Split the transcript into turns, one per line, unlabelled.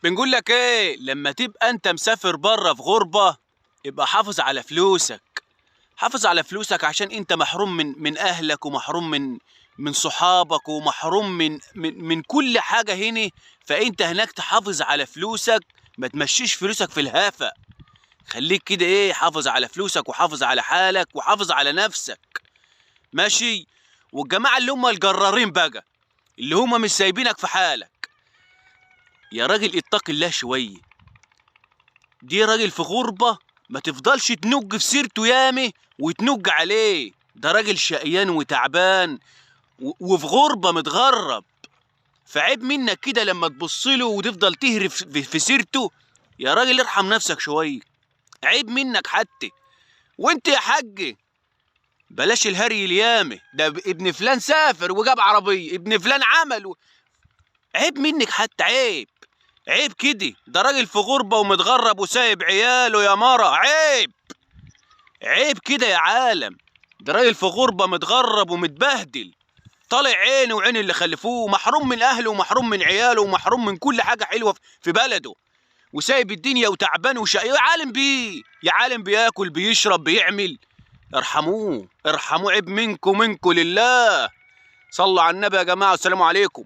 بنقول لك ايه، لما تبقى انت مسافر بره في غربة يبقى حافظ على فلوسك. حافظ على فلوسك عشان انت محروم من اهلك، ومحروم من صحابك، ومحروم من كل حاجة هنا. فانت هناك تحافظ على فلوسك، ما تمشيش فلوسك في الهافة. خليك كده ايه، حافظ على فلوسك وحافظ على حالك وحافظ على نفسك. ماشي. والجماعة اللي هم الجرارين بقى، اللي هم مش سايبينك في حالك، يا راجل اتق الله شوية. دي راجل في غربة، ما تفضلش تنج في سيرته يامي وتنج عليه. ده راجل شقيان وتعبان وفي غربة متغرب. فعيب منك كده لما تبص له وتفضل تهرف في سيرته. يا راجل ارحم نفسك شوية، عيب منك حتى. وانت يا حاج بلاش الهري اليامي ده. ابن فلان سافر وجاب عربية، ابن فلان عمل عيب منك حتى، عيب. عيب كده، ده راجل في غربة ومتغرب وسايب عياله يا مرة. عيب، عيب كده يا عالم. ده راجل في غربة متغرب ومتبهدل، طالع عينه وعين اللي خلفوه، محروم من اهله ومحروم من عياله ومحروم من كل حاجة حلوة في بلده، وسايب الدنيا وتعبان وشقي. يا عالم بيه، يا عالم بياكل بيشرب بيعمل. ارحموه ارحموه، عيب منكم لله. صلوا على النبي يا جماعة، والسلام عليكم.